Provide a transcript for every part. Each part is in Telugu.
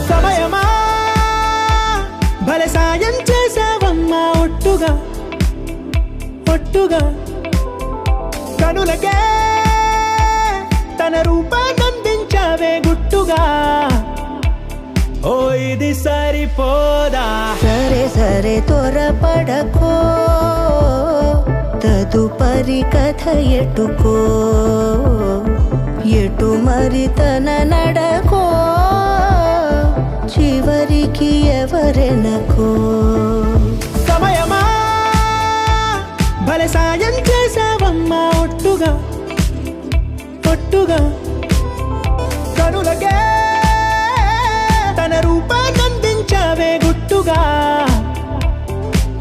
సమయమా భలే సాయం చేసావమ్మా ఒట్టుగా ఒట్టుగా కనులకే తన రూపాన్నందించావే గుట్టుగా ఓ ఇది సరిపోదా సరే సరే త్వరపడకో తదుపరి కథ ఎటుకో ఎటు మరి తన నడకో చివరికి ఎవరెనకో సమయమా భలే సాయం చేసావమ్మా ఒట్టుగా ఒట్టుగా కనులకే తన రూపాన్నందించావే గుట్టుగా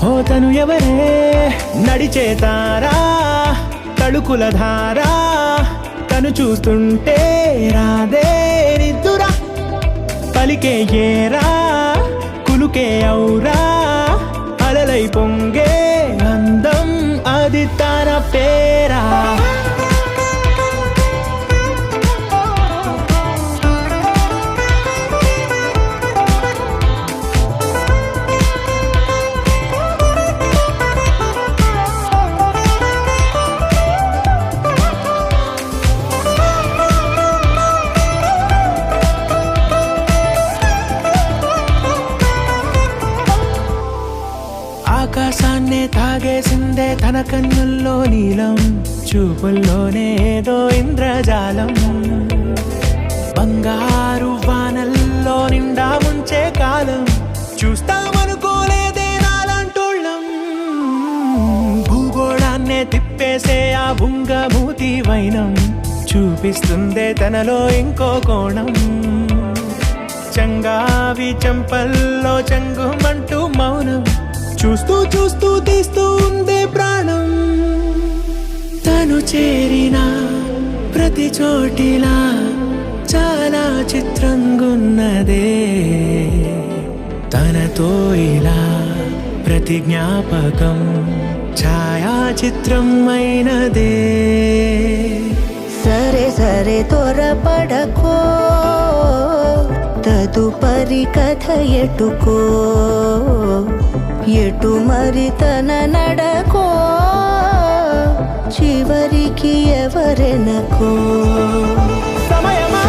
ఓ తను ఎవరే నడిచే తారా తళుకుల ధారా తను చూస్తుంటే రాదే నిద్దురా పలికే ఏరా కులుకే ఔరా అలలై పొంగే అందం అది తన పేరా ఆకాశాన్నే తాగేసిందే తన కన్నుల్లో నీలం చూపుల్లోనే ఏదో ఇంద్రజాలం బంగారు వానల్లో నిండా ముంచే కాలం చూస్తామనుకోలేదే నాలంటోళ్ళం భూగోళాన్నే తిప్పేసే ఆ బుంగమూతి వైనం చూపిస్తుందే తనలో ఇంకో కోణం చంగావి చంపల్లో చంగుమంటూ మౌనం చూస్తూ చూస్తూ తీస్తూ ఉందే ప్రాణం తను చేరిన ప్రతి చోటిలా చాలా చిత్రంగున్నదే తనతో ఇలా ప్రతి జ్ఞాపకం ఛాయాచిత్రం అయినదే సరే సరే త్వరపడకో తదుపరి కథ ఎటుకో ఎటు మరి తన నడకో చివరికి ఎవరెనకో సమయమా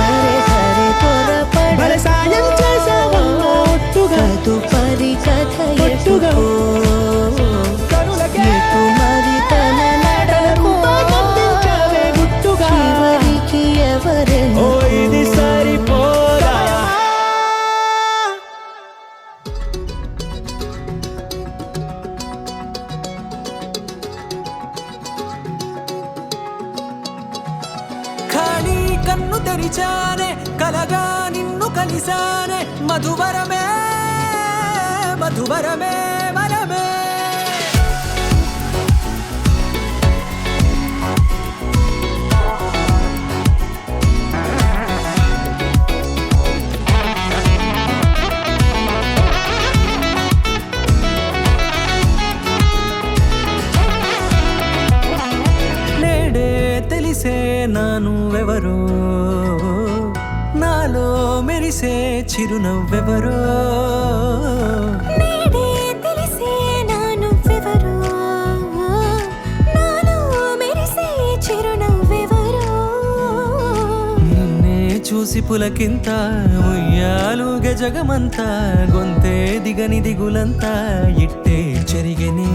సరే సరే భలే సాయం చేసావమ్మా ఒట్టుగా తదుపరి కథ ఒట్టుగా ఎటుకో కనులకే ఎటు మరి తన నడకో రూపాన్నందించావే గుట్టుగా చివరికి ఓ ఎవరెనకో ఇది సరిపోదా ఖాళీ కన్ను తెరిచానే కలగా నిన్ను కలిసానే మధువరమే మధువరమే వరమే నేడే తెలిసే నానువెవరో నాలో మెరిసే చిరునవ్వెవరో నీడే తెలిసే నానువ్వెవరో నాలో మెరిసే చిరునవ్వెవరో నిన్నే చూసి పులకింత ఉయ్యాలుగ జగమంతా గొంతే దిగని దిగులంతా ఇట్టే చెరిగనే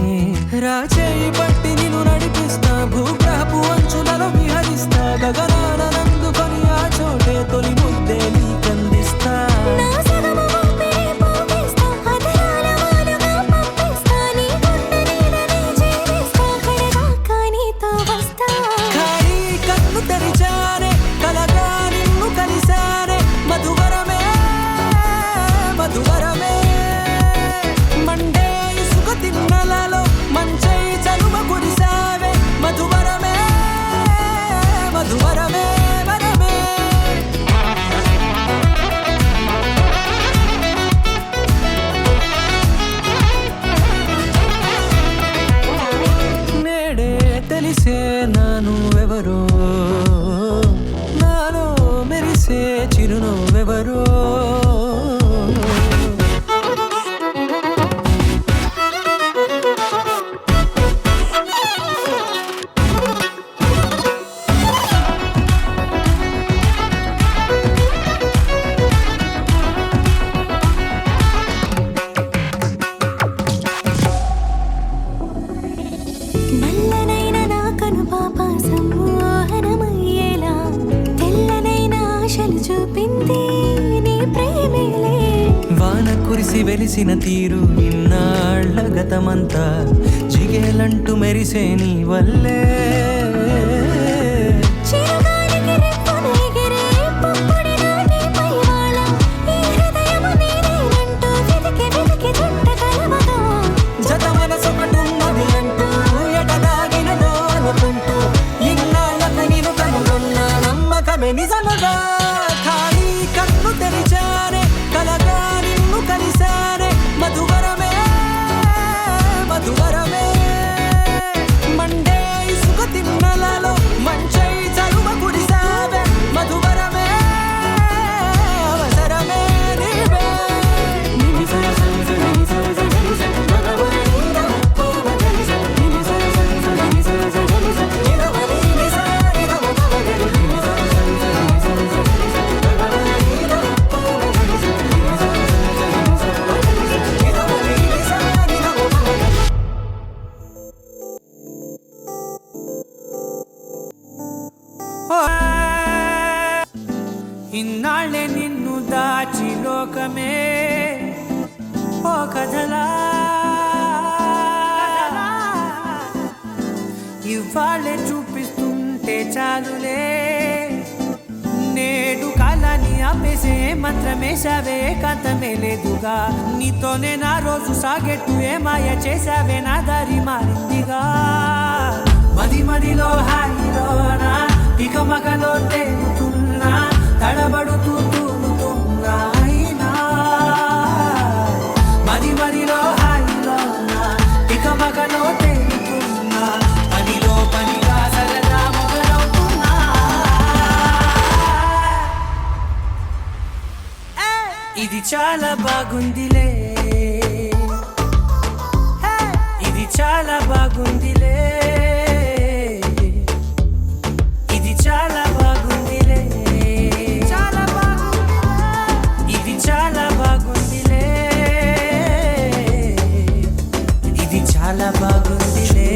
రాచేయి పట్టి నిన్ను నడిపిస్తా భూగ్రహపు అంచులలో విహరిస్తా గగనాన నందుకొని ఆ చోటే తొలి ముద్దే నీకందిస్తా నా సగము ఊపిరి పోగేస్తా అదరాల వానగా పంపిస్తా నీ గుండె నీడనే జీవిస్తా కడదాకా నీతో వస్తా ఖాళీ కన్ను తెరిచానే కలగా నిన్ను కలిసానే మధువరమే మధువరమే మండే ఇసుక తిన్నలలో మంచై చలువ కురిసావే మధువరమే తెలిసే నాను ఎవరో నాలో మెరిసే చిరునవ్వెవరో నల్లనైన నా కనుపాప సమ్మోహనమయ్యేలా తెల్లనైన ఆశలు చూపింది నీ ప్రేమేలే. వాన కురిసి వెలిసిన తీరు ఇన్నాళ్ళ గతమంతా జిగేలంటూ మెరిసే నీ వల్లే. చిరుగాలికి రెప్పున ఎగిరే పుప్పొడిన నీపై వాళ ఈ హృదయము నీదేనంటూ వెతికి వెతికి జంట కలవగా జత మనసొకటున్నది అంటూ ఎటదాగినదో అనుకుంటూ ఇన్నాళ్ళకు నేను కనుగొన్న నమ్మకమే నిజముగా. ఖాళీ కన్ను తెరిచానే కలగా నిన్ను కలిసానే మధువరమే మధువరమే. మండే ఇసుక తిన్నలలో మంచై చలువ కురిసావే మధువరమే అవసరమే నీవే. ఇన్నాళ్ళే నిన్ను దాచి లోకమే ఓ కథలా ఇవాళ్ళే చూపిస్తుంటే చాలులే. నేడు కాలాన్ని ఆపేసే మంత్రమేసావే కాంతమే లేదుగా. నీతోనే నా రోజు సాగెట్టు ఏ మాయ చేసావే నా దారి మారిందిగా. మది మదిలో హాయిలోనా ఇక మగలో తేలుతున్నా తడబడుతూ తూలుతున్నా అయినా. మది మదిలో హాయిలోనా ఇక మగలో తేలుతున్నా పనిలో పనిగా సరదా మొదలవుతున్నా. ఇది చాలా బాగుందిలే ఇది చాలా బాగుందిలే ఇది చాలా బాగుందిలే చాలా బాగుంది ఇది చాలా బాగుందిలే ఇది చాలా బాగుందిలే.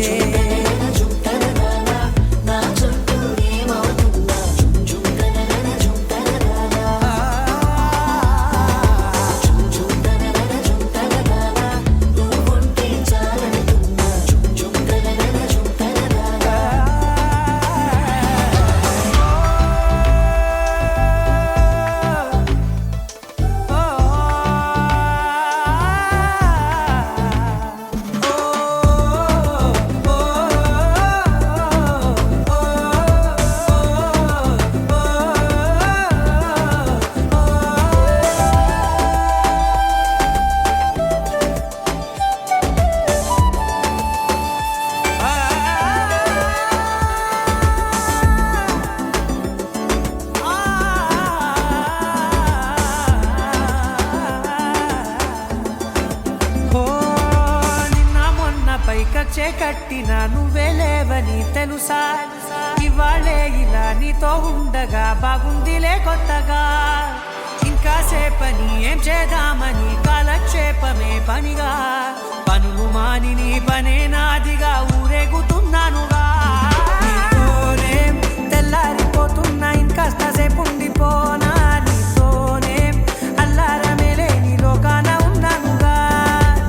పైకచ్చే కట్టిన నువ్వే లేవని తెలుసా. ఇవాళే ఇలా నీతో ఉండగా బాగుందిలే కొత్తగా. ఇంకా సేపని ఏం చేద్దామని కాలక్షేపమే పనిగా పనులు మాని నీ పనే నాదిగా ఊరేగుతున్నానుగా. నీతోనే తెల్లారిపోతున్నా ఇంకాస్త సేపు ఉండిపోనా నీతోనే అల్లారమే లేని లోకాన ఉన్నానుగా.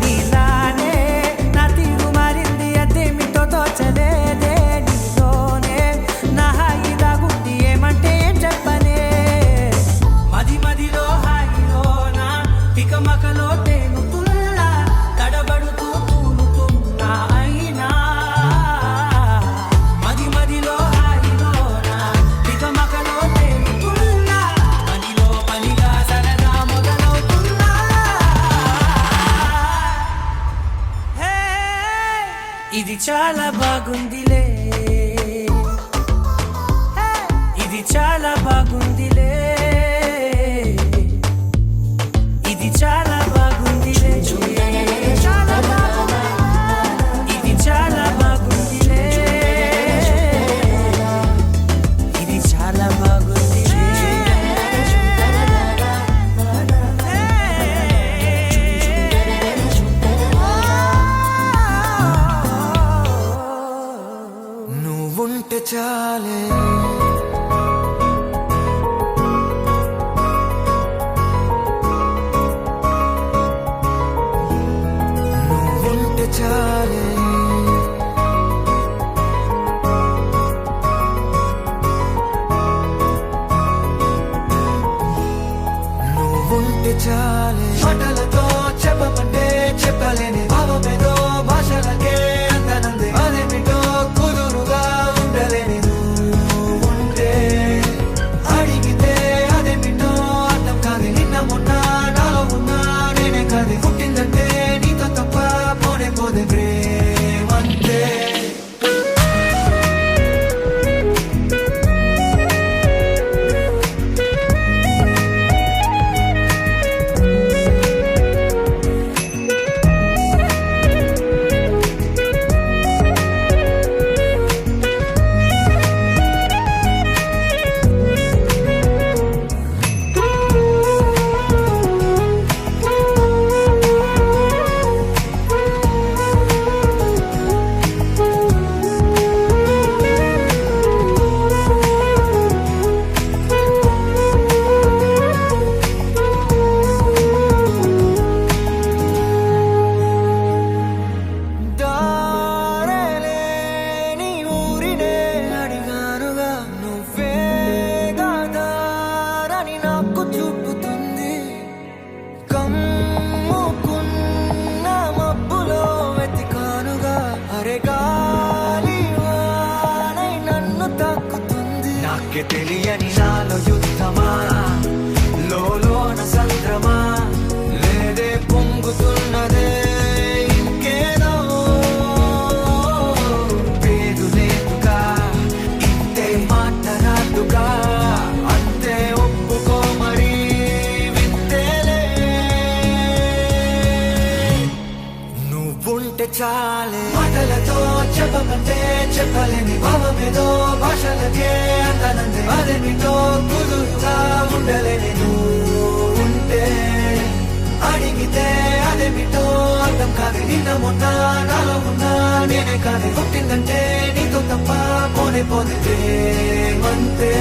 నీలానే నా తీరు మారింది అదేమిటో తోచలేదే. నీతోనే నా హాయి దాగుంది ఏమంటే ఏం చెప్పనే. మది మదిలో హాయిలోనా ఇక మకలో తేలుతున్నా తడబడుతూ తూలుతున్నా అయినా. మది మదిలో హాయిలోనా ఇక మకలో తేలుతున్నా పనిలో పనిగా సరదా మొదలవుతున్నా. ఇది చాలా బాగుందిలే చాలే నువ్వుంటే చాలే నువ్వుంటే చాలే మాటలతో చెప్పమంటే చెప్పలేని భావమేదో భాషలకే అందనందే అదేమిటో కుదురుగా ఉండలేని నువ్వుంటే అడిగితే అదేమిటో అర్థం కాదు నిన్న మొన్న నాలో ఉన్నా నేనే కాదు పుట్టిందంటే నీతో తప్ప పోనే పోదే ప్రేమంతే దారేలేని ఊరినే అడిగానుగా నువ్వే దారని నాకు చూపుతుంది కమ్ముకున్న మబ్బులో వెతికానుగా అరే గాలి వానై నన్ను తాకుతుంది నాకే తెలియని నాలో యుద్ధమా లోన సంద్రమా లేదే పొంగుతున్నదే ఇంకేదో పేరు లేదుగా ఇంతే మాటరాదుగా అంతే ఒప్పుకో మరి వింతేలే నువ్వుంటే చాలే మాటలతో చెప్పమంటే చెప్పలేని భావమేదో భాషలకే అందనందే అదేమిటో కుదురుగా ఉండలేని నువ్వుంటే అడిగితే అదేమిటో అర్థం కాదు నిన్న మొన్న నాలో ఉన్నా నేనే కాదు పుట్టిందంటే నీతో తప్ప పోనే పోదే ప్రేమంతే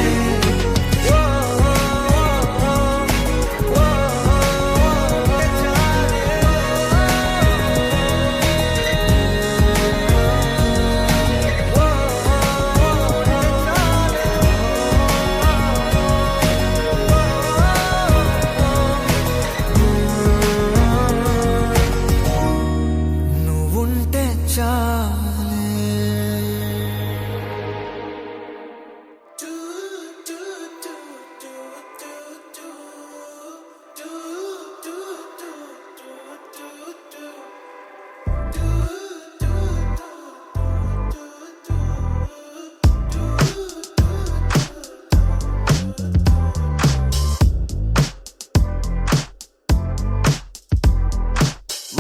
నువ్వుంటే చాలే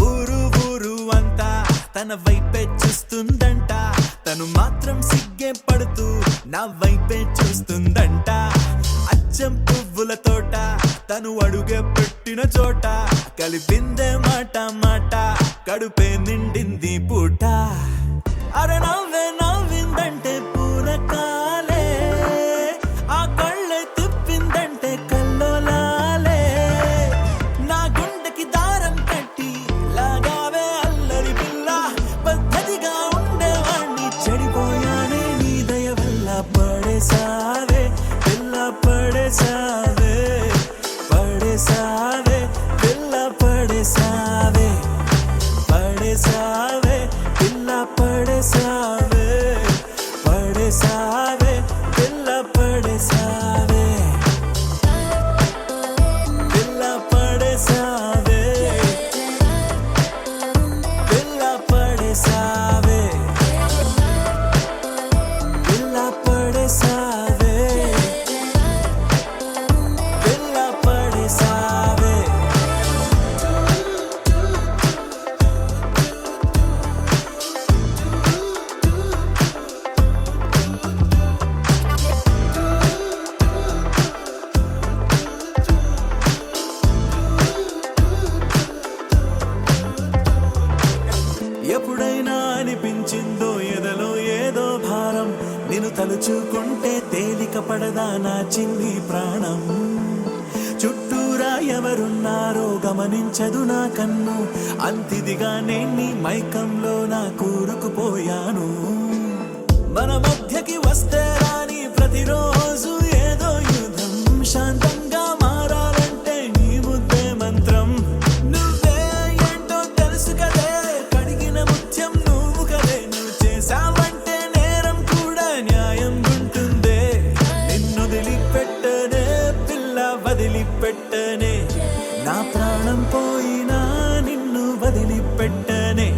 ఊరు ఊరు అంతా తన వైపే చూస్తుందంట తను మాత్రం సిగ్గే పడుతూ నా వైపే చూస్తుందంట అచ్చం పువ్వుల తోట తను అడుగే పెట్టిన చోట కలిపిందే మాట మాట కడుపే నిండింది పూట అరే నవ్వే నవ్విందంటే పూనకాలే ఆ కళ్ళే తిప్పిందంటే కల్లోలాలే నా గుండెకి దారం కట్టి లాగావే అల్లరి పిల్ల పద్ధతిగా ఉండేవాణ్ణి చెడిపోయానే నీ దయ వల్ల పడేసావే పిల్ల పడేసావే పడేసావే పిల్ల పడేసావే పడేసావే పిల్ల పడేసావే పడేసావే పిల్ల పడేసావే పిల్ల పడేసావే పిల్ల పడేసావే పిల్ల పడేసావే పిల్ల పడేసావే తలుచుకుంటే తేలిక పడదా నా చిన్ని ప్రాణం చుట్టూరా ఎవరున్నారో గమనించదు నా కన్ను అంతిదిగా నేను మైకంలో నా కూరుకుపోయాను మన మధ్యకి వస్తే రాని ప్రతిరోజు ఏదో యుద్ధం శాంతంగా మారాలంటే నీ ముద్దే మంత్రం నువ్వే ఏంటో తెలుసు కదే కడిగిన ముత్యం నువ్వు కదే నువ్వు చేసావంటే నేరం కూడా న్యాయం ఉంటుందే నిన్నొదిలిపెట్టనే పిల్ల వదిలిపెట్టనే నా ప్రాణం పోయినా నిన్ను వదిలిపెట్టనే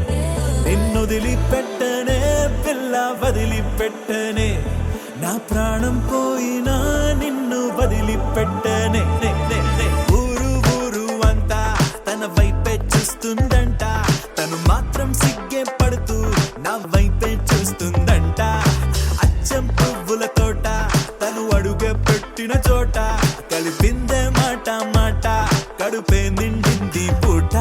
నిన్నొదిలిపెట్టనే పిల్ల వదిలిపెట్టనే నా ప్రాణం పోయినా నిన్ను వదిలిపెట్టనే ఊరు ఊరు అంతా తన వైపే చూస్తుందంట తను మాత్రం సిగ్గే పడుతూ నా వైపే చూస్తుందంట అచ్చం పువ్వుల తోట తను అడుగే పెట్టిన చోట కలిపిందే మాట మాట కడుపే నిండింది పూట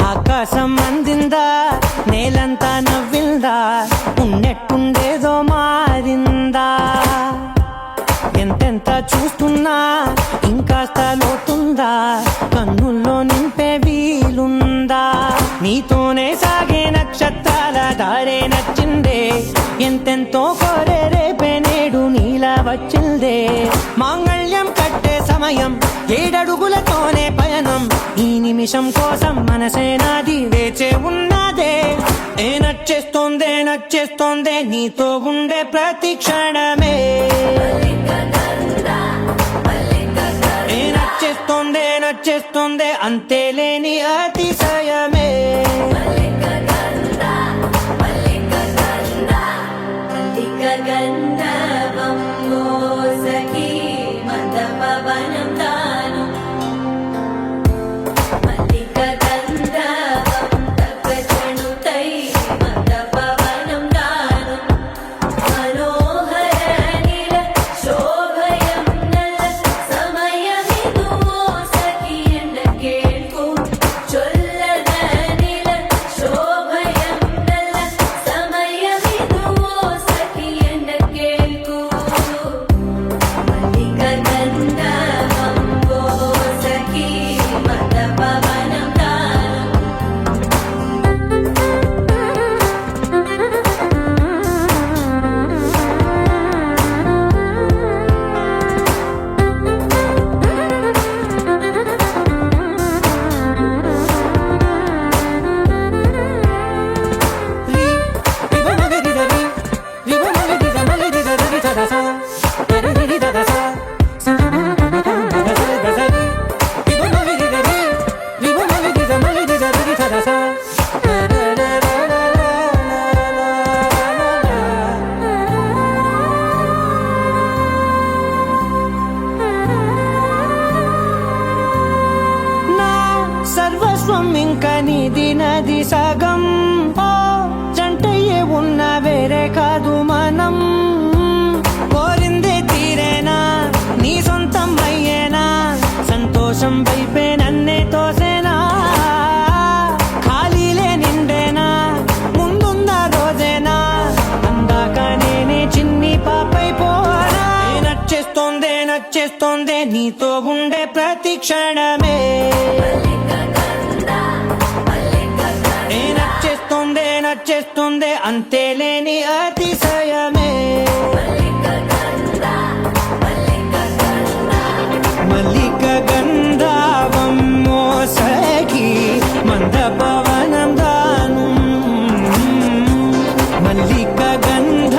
ఆకాశం అందిందా నేలంతా నవ్విందా ఉన్నట్టుండేదో మారిందా ఎంతెంత చూస్తున్నా ఇంకాస్త లోతుందా కన్నుల్లో నింపే వీలుందా నీతోనే సాగే నక్షత్రాల దారే నచ్చిందే ఎంతెంతో కోరే రేపే నేడు నీలా వచ్చిందే మాంగళ్యం కట్టే సమయం 7 అడుగులతోనే పయనం ఈ నిమిషం కోసం మనసే నాది వేచే ఉన్నదే ఏ నచ్చేస్తోందే నచ్చేస్తోందే నీతో ఉండే ప్రతి క్షణమే ఏ నచ్చేస్తోందే నచ్చేస్తోందే అంతేలేని అతిశయమే సర్వస్వం ఇంకా నీది నది సగం ఓ జంటయ్యే ఉన్న వేరే కాదు మనం కోరిందే తీరేనా నీ సొంతం అయ్యేనా సంతోషం వైపే నన్నే తోసేనా ఖాళీలే నిండేనా ముందున్న రోజేనా అందాక నేనే చిన్ని పాపై పోనా నచ్చేస్తోందే నచ్చేస్తోందే నీతో ఉండే ప్రతి క్షణమే నచ్చేస్తోందే నచ్చేస్తోందే అంతేలేని అతిశయమే మల్లిక గంధావం మోసకి మంద పవనం దాను మల్లిక గంధ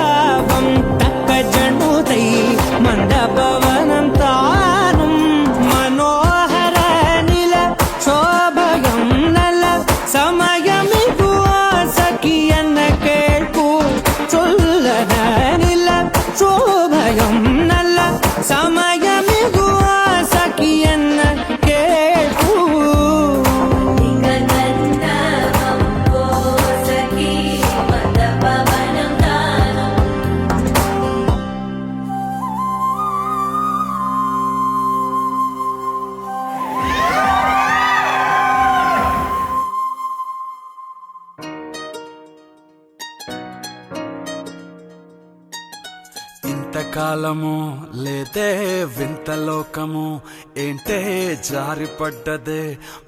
ఇంతకాలము లేదే వింత లోకము ఏంటే జారిపడ్డదే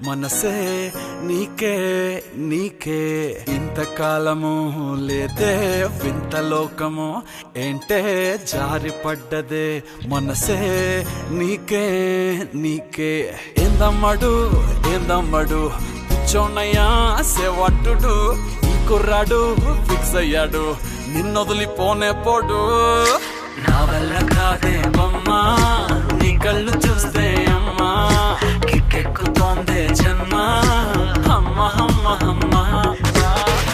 మనసే నీకే నీకే ఇంతకాలము లేదే వింత లోకము ఏంటే జారిపడ్డదే మనసే నీకే నీకే ఏందమ్మడు ఏందమ్మడు పిచ్చోన్నయ్యా సేవట్టుడు ఈ కుర్రాడు ఫిక్స్ అయ్యాడు నిన్నొదిలిపోనే పోడు నా వల్ల కాదే బొమ్మా నీ కళ్ళు చూస్తే అమ్మా కిక్కెక్కుతోందే జన్మ అమ్మ అమ్మ అమ్మ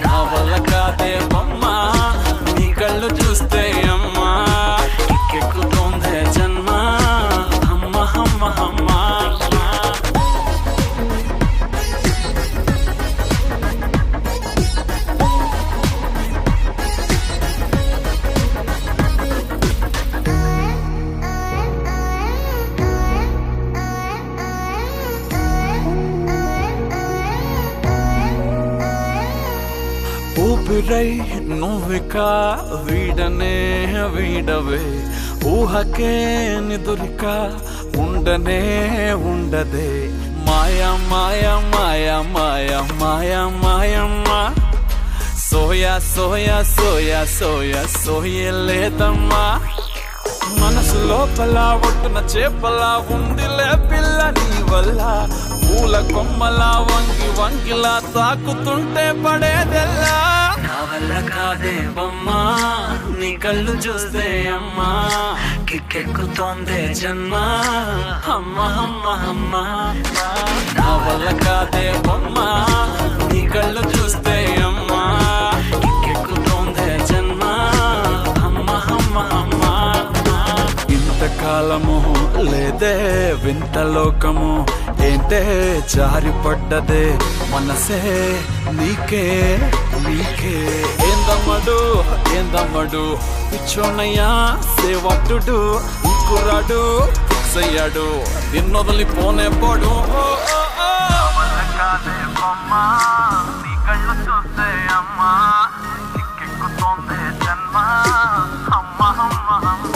నా వల్ల కాదే బొమ్మా నీ కళ్ళు చూస్తే అమ్మా కిక్కెక్కుతోందే జన్మ అమ్మ అమ్మ అమ్మ ఊపిరై నువ్విక వీడనే వీడవే ఊహకే నిదురిక ఉండనే ఉండదే మాయా మాయా మాయా మాయా మాయా మాయమ్మ సోయా సోయా సోయా సోయా సోయలేదమ్మా మనసు లోపల ఒట్టున చేపలా ఉందిలే పిల్ల నీ వల్ల పూల కొమ్మలా వంగి వంగిలా తాకుతుంటే పడేదెల్లా నా వల్ల కాదే బొమ్మా నీ కళ్ళు చూస్తే అమ్మా కిక్కెక్కుతోందే జన్మ అమ్మ అమ్మ అమ్మ నా వల్ల కాదే బొమ్మా నీ కళ్ళు చూస్తే అమ్మా కిక్కెక్కుతోందే జన్మ అమ్మ అమ్మ అమ్మ ఇంతకాలము లేదే వింత లోకము ఏంటే జారిపడ్డదే మనసే నీకే నీకే ఏందమ్మడు ఏందమ్మడు పిచ్చోన్నయ్యా సేవట్టుడు కుర్రాడు ఫిక్స్ అయ్యాడు నిన్నొదిలిపోనే పోడు నీ కళ్ళు చూస్తే అమ్మా కిక్కెక్కుతోందే జన్మ అమ్మ అమ్మ అమ్మ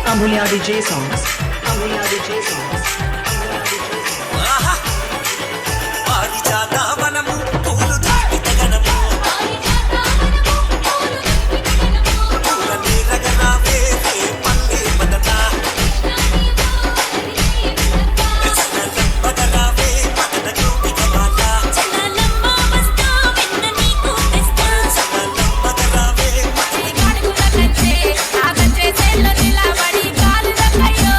Amulya DJ songs. Amulya DJ songs. Bari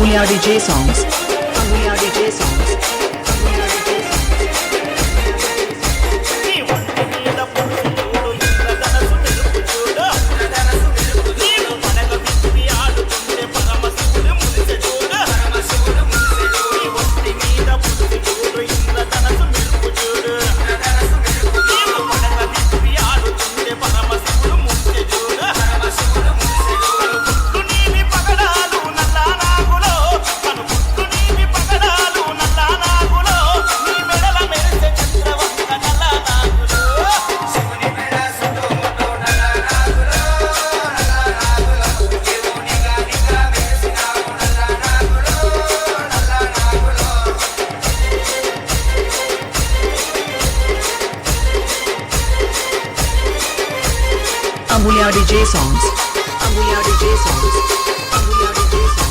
Amulya DJ songs. Amulya DJ songs. Amulya DJ songs. Amulya DJ songs. Amulya DJ songs. Amulya DJ songs.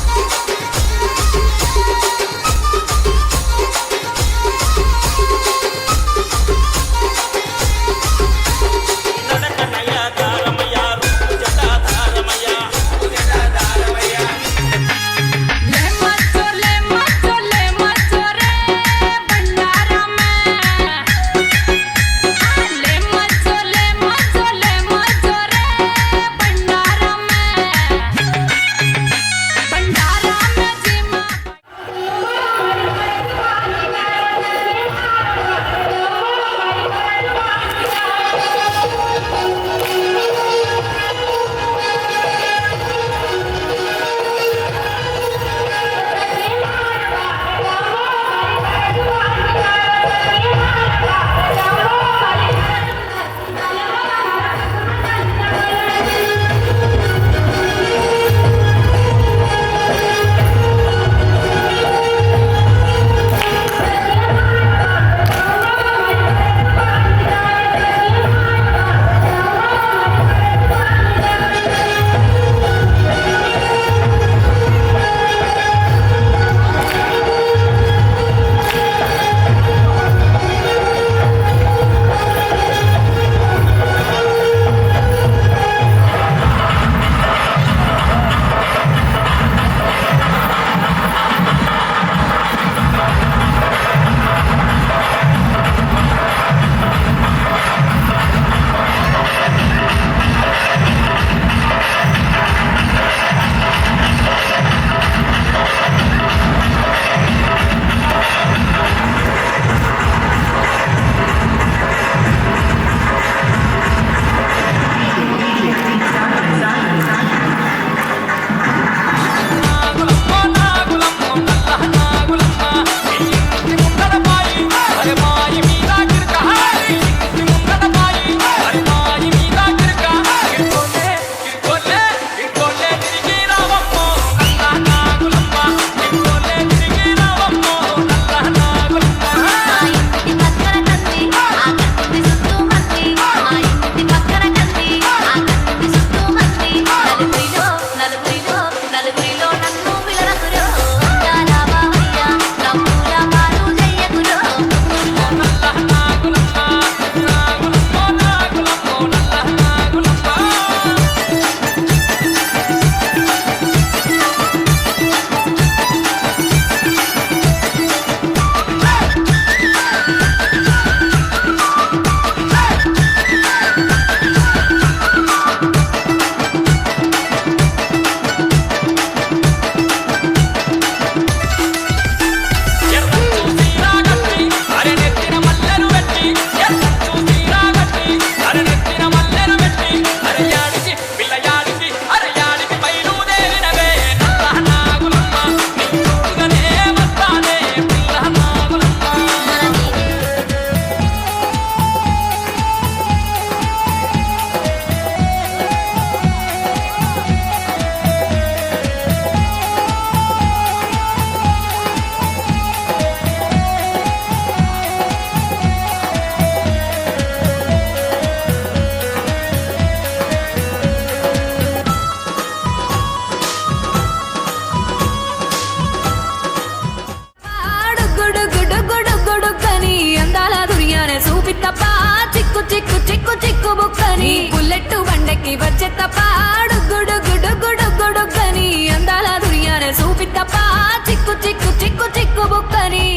వచ్చే తప్ప గుడు గుడు గుడు గుడు గని అందాల దునియానే చూపి తప్ప బుక్క బుక్కని